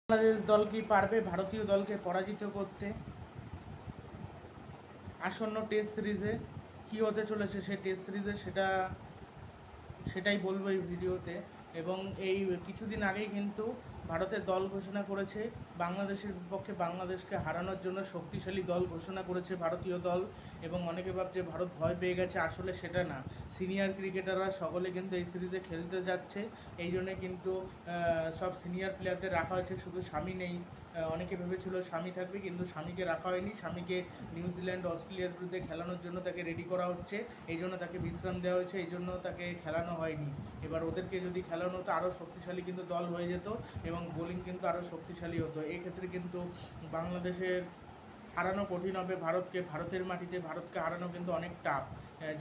বাংলাদেশ দল কি পারবে ভারতীয় দলকে পরাজিত করতে? আসন্ন টেস্ট সিরিজে কি হতে চলেছে সেই টেস্ট সিরিজে সেটাই বলবো এই ভিডিওতে। এবং এই কিছুদিন আগেই কিন্তু ভারতের দল ঘোষণা করেছে বাংলাদেশের বিপক্ষে বাংলাদেশকে হারানোর জন্য শক্তিশালী দল ঘোষণা করেছে ভারতীয় দল। এবং অনেকে ভাবছে ভারত ভয় পেয়ে গেছে, আসলে সেটা না। সিনিয়র ক্রিকেটাররা সকলে কিন্তু এই সিরিজে খেলতে যাচ্ছে, এই জন্যে কিন্তু সব সিনিয়র প্লেয়ারদের রাখা হয়েছে, শুধু স্বামী নেই। অনেকে ভেবেছিল স্বামী থাকবে, কিন্তু স্বামীকে রাখা হয়নি। স্বামীকে নিউজিল্যান্ড অস্ট্রেলিয়ার বিরুদ্ধে খেলানোর জন্য তাকে রেডি করা হচ্ছে, এই জন্য তাকে বিশ্রাম দেওয়া হয়েছে, এই জন্য তাকে খেলানো হয়নি। এবার ওদেরকে যদি খেলানো হতো আরও শক্তিশালী কিন্তু দল হয়ে যেত এবং বোলিং কিন্তু আরও শক্তিশালী হতো। এক্ষেত্রে কিন্তু বাংলাদেশের হারানো কঠিন হবে ভারতকে। ভারতের মাটিতে ভারতকে হারানো কিন্তু অনেক টাফ।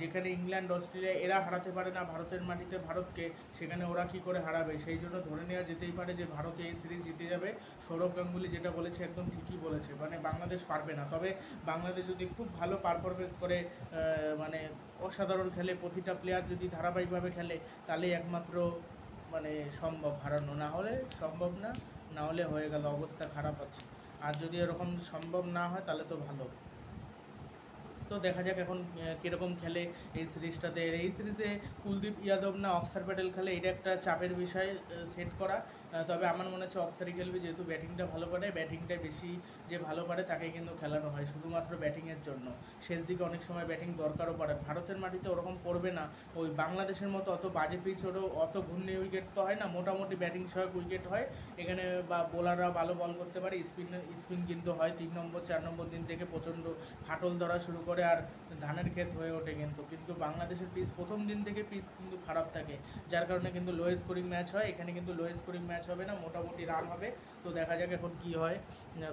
যেখানে ইংল্যান্ড অস্ট্রেলিয়া এরা হারাতে পারে না ভারতের মাটিতে ভারতকে, সেখানে ওরা কি করে হারাবে? সেই জন্য ধরে নেওয়া যেতেই পারে যে ভারত এই সিরিজ জিতে যাবে। সৌরভ গাঙ্গুলি যেটা বলেছে একদম ঠিকই বলেছে, মানে বাংলাদেশ পারবে না। তবে বাংলাদেশ যদি খুব ভালো পারফরমেন্স করে, মানে অসাধারণ খেলে, প্রতিটা প্লেয়ার যদি ধারাবাহিকভাবে খেলে, তাহলেই একমাত্র মানে সম্ভব হারানো। না হলে সম্ভব না, না হলে হয়ে গেল, অবস্থা খারাপ আছে। আর যদি এরকম সম্ভব না হয় তাহলে তো ভালো। তো দেখা যাক এখন কীরকম খেলে এই সিরিজটাতে। এই সিরিজে কুলদীপ যাদব না অক্সার প্যাটেল খেলে, এটা একটা চাপের বিষয় সেট করা। তবে আমার মনে হচ্ছে অক্সারই খেলবে, যেহেতু ব্যাটিংটা ভালো পারে। ব্যাটিংটা বেশি যে ভালো পারে তাকে কিন্তু খেলানো হয় শুধুমাত্র ব্যাটিংয়ের জন্য। শেষ দিকে অনেক সময় ব্যাটিং দরকারও পড়ে। ভারতের মাটিতে ওরকম করবে না, ওই বাংলাদেশের মতো অত বাজে পিচ, ওরও অত ঘূর্ণি উইকেট তো হয় না, মোটামুটি ব্যাটিং সহায়ক উইকেট হয় এখানে। বা বোলাররা ভালো বল করতে পারে, স্পিন কিন্তু হয় 3 নম্বর 4 নম্বর দিন থেকে প্রচণ্ড ফাটল ধরা শুরু করে, আর ধানের ক্ষেত হয়ে ওঠে। কিন্তু বাংলাদেশের পিচ প্রথম দিন থেকে পিচ কিন্তু খারাপ থাকে, যার কারণে কিন্তু লো স্কোরিং ম্যাচ হয়। এখানে কিন্তু লো স্কোরিং ম্যাচ হবে না, মোটামুটি রান হবে। তো দেখা যাক এখন কি হয়।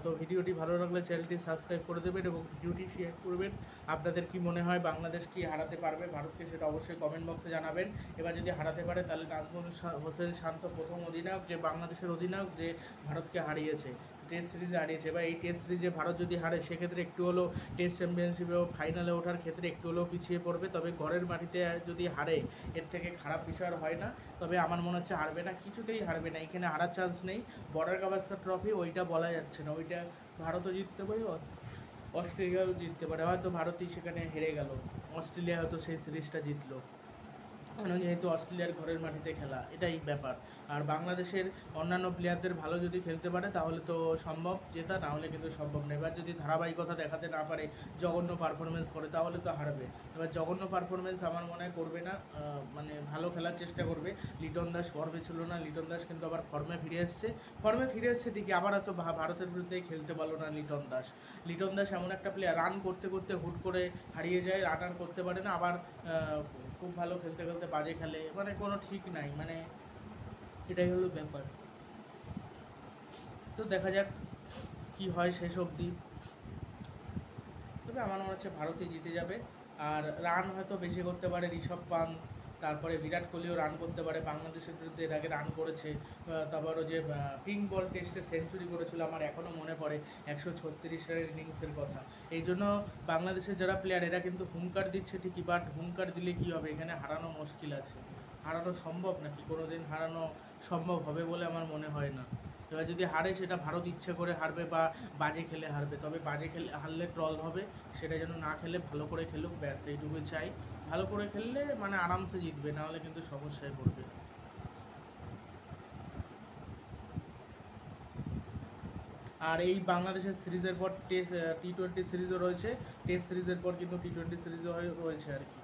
তো ভিডিওটি ভালো লাগলে চ্যানেলটি সাবস্ক্রাইব করে দেবেন এবং ভিডিওটি শেয়ার করবেন। আপনাদের কি মনে হয় বাংলাদেশ কি হারাতে পারবে ভারতকে, সেটা অবশ্যই কমেন্ট বক্সে জানাবেন। এবার যদি হারাতে পারে তাহলে নাজমুল হোসেন শান্ত প্রথম অধিনায়ক, যে বাংলাদেশের অধিনায়ক, যে ভারতকে হারিয়েছে, টেস্ট সিরিজে হারিয়েছে। এবার এই টেস্ট সিরিজে ভারত যদি হারে, সেক্ষেত্রে একটু হলেও টেস্ট চ্যাম্পিয়নশিপেও ফাইনালে ওঠার ক্ষেত্রে একটু হলেও পিছিয়ে পড়বে। তবে ঘরের মাটিতে যদি হারে, এর থেকে খারাপ বিষয় আর হয় না। তবে আমার মনে হচ্ছে হারবে না, কিছুতেই হারবে না। এখানে হারার চান্স নেই। বর্ডার গাভাস্কার ট্রফি ওইটা বলা যাচ্ছে না, ওইটা ভারতও জিততে পারে, অস্ট্রেলিয়াও জিততে পারে। হয়তো ভারতই সেখানে হেরে গেল, অস্ট্রেলিয়া হয়তো সেই সিরিজটা জিতলো, যেহেতু অস্ট্রেলিয়ার ঘরের মাটিতে খেলা, এটাই ব্যাপার। আর বাংলাদেশের অন্যান্য প্লেয়ারদের ভালো যদি খেলতে পারে তাহলে তো সম্ভব জেতা, না হলে কিন্তু সম্ভব না। এবার যদি ধারাবাহিকতা দেখাতে না পারে, জঘন্য পারফরমেন্স করে, তাহলে তো হারবে। এবার জঘন্য পারফরমেন্স আমার মনে হয় করবে না, মানে ভালো খেলার চেষ্টা করবে। লিটন দাস ফর্মে ছিল না, লিটন দাস কিন্তু আবার ফর্মে ফিরে এসছে ঠিকই, আবার হয়তো ভারতের বিরুদ্ধেই খেলতে পারলো না লিটন দাস এমন একটা প্লেয়ার, রান করতে করতে হুট করে হারিয়ে যায়, রান আর করতে পারে না, আবার খুব ভালো খেলতে খেলতে বাজে খেলে, মানে কোনো ঠিক নাই, মানে এটাই হলো ব্যাপার। তো দেখা যাক কি হয় শেষ অবধি। তবে আমার মনে হচ্ছে ভারতই জিতে যাবে। আর রান হয়তো বেশি করতে পারে ঋষভ পান্ত, তারপরে বিরাট কোহলিও রান করতে পারে, বাংলাদেশের বিরুদ্ধে এর আগে রান করেছে। তারপরও যে পিঙ্ক বল টেস্টে সেঞ্চুরি করেছিল, আমার এখনও মনে পড়ে 136 রানের ইনিংসের কথা। এই জন্য বাংলাদেশের যারা প্লেয়ার, এরা কিন্তু হুঙ্কার দিচ্ছে ঠিকই, বাট হুঙ্কার দিলে কী হবে, এখানে হারানো মুশকিল আছে। হারানো সম্ভব নাকি, কোনো দিন হারানো সম্ভব হবে বলে আমার মনে হয় না। এবার যদি হারে, সেটা ভারত ইচ্ছে করে হারবে বা বাজে খেলে হারবে। তবে বাজে খেলে হারলে ট্রল হবে, সেটা যেন না খেলে ভালো করে খেলুক, ব্যাস এইটুকুই চাই। ভালো করে খেললে মানে আরামসে জিতবে, নাহলে কিন্তু সমস্যায় পড়বে। আর এই বাংলাদেশের সিরিজের পর টেস্ট T20 সিরিজও রয়েছে, টেস্ট সিরিজের পর কিন্তু T20 সিরিজও রয়েছে আর কি।